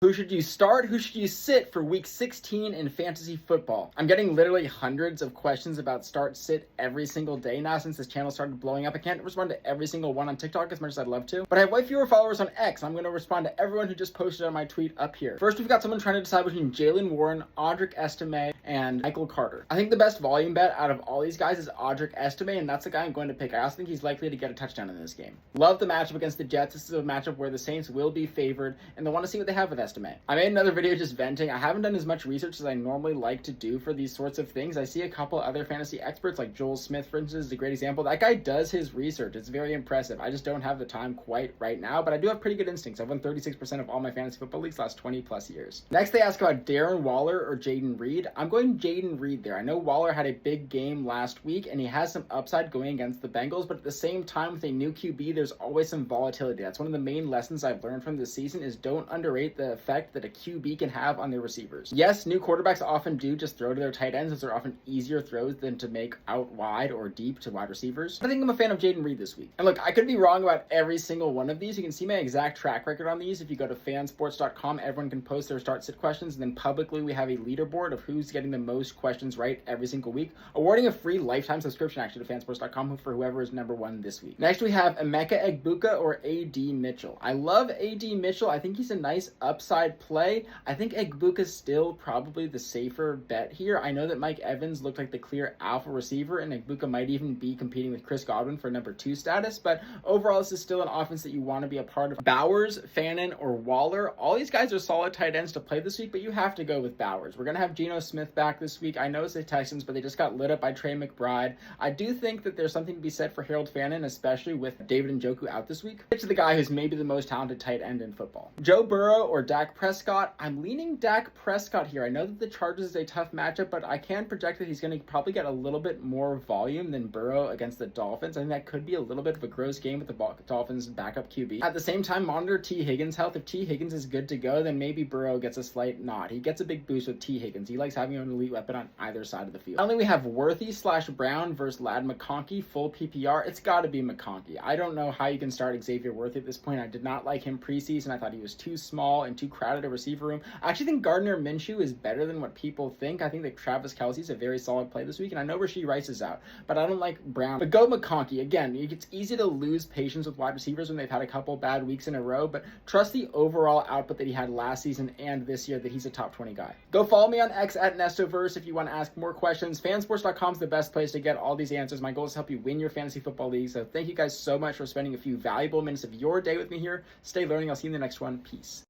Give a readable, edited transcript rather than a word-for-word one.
Who should you start? Who should you sit for week 16 in fantasy football? I'm getting literally hundreds of questions about start sit every single day now since this channel started blowing up. I can't respond to every single one on TikTok as much as I'd love to, but I have way fewer followers on X. I'm going to respond to everyone who just posted on my tweet up here. First, we've got someone trying to decide between Jaylen Warren, Audric Estime, and Michael Carter. I think the best volume bet out of all these guys is Audric Estime, and that's the guy I'm going to pick. I also think he's likely to get a touchdown in this game. Love the matchup against the Jets. This is a matchup where the Saints will be favored, and they'll want to see what they have with Estime. I made another video just venting. I haven't done as much research as I normally like to do for these sorts of things. I see a couple other fantasy experts, like Joel Smith, for instance, is a great example. That guy does his research. It's very impressive. I just don't have the time quite right now, but I do have pretty good instincts. I've won 36% of all my fantasy football leagues last 20 plus years. Next, they ask about Darren Waller or Jayden Reed. I'm going Jayden Reed there. I know Waller had a big game last week, and he has some upside going against the Bengals, but at the same time, with a new QB, there's always some volatility. That's one of the main lessons I've learned from this season is don't underrate the effect that a QB can have on their receivers. Yes, new quarterbacks often do just throw to their tight ends, as they're often easier throws than to make out wide or deep to wide receivers. I think I'm a fan of Jayden Reed this week. And look, I could be wrong about every single one of these. You can see my exact track record on these. If you go to fansports.com, everyone can post their start sit questions, and then publicly we have a leaderboard of who's getting the most questions right every single week, awarding a free lifetime subscription actually to fansports.com for whoever is number one this week. Next, we have Emeka Egbuka or A.D. Mitchell. I love A.D. Mitchell. I think he's a nice upside play. I think Egbuka's still probably the safer bet here. I know that Mike Evans looked like the clear alpha receiver, and Egbuka might even be competing with Chris Godwin for number 2 status, but overall, this is still an offense that you want to be a part of. Bowers, Fannin, or Waller, all these guys are solid tight ends to play this week, but you have to go with Bowers. We're going to have Geno Smith back this week. I know it's the Texans, but they just got lit up by Trey McBride. I do think that there's something to be said for Harold Fannin, especially with David Njoku out this week. It's the guy who's maybe the most talented tight end in football. Joe Burrow or Dak Prescott? I'm leaning Dak Prescott here. I know that the Chargers is a tough matchup, but I can project that he's going to probably get a little bit more volume than Burrow against the Dolphins. I think that could be a little bit of a gross game with the Dolphins backup QB. At the same time, monitor T. Higgins' health. If T. Higgins is good to go, then maybe Burrow gets a slight nod. He gets a big boost with T. Higgins. He likes having an elite weapon on either side of the field. Finally, we have Worthy/Brown versus Ladd McConkey, full PPR. It's got to be McConkey. I don't know how you can start Xavier Worthy at this point. I did not like him preseason. I thought he was too small and too crowded a receiver room. I actually think Gardner Minshew is better than what people think. I think that Travis Kelce's a very solid play this week, and I know Rashee Rice is out, but I don't like Brown. But go McConkey. Again, it's easy to lose patience with wide receivers when they've had a couple bad weeks in a row, but trust the overall output that he had last season and this year that he's a top 20 guy. Go follow me on X at Nestoverse if you want to ask more questions. Fansports.com is the best place to get all these answers. My goal is to help you win your fantasy football league, so thank you guys so much for spending a few valuable minutes of your day with me here. Stay learning. I'll see you in the next one. Peace.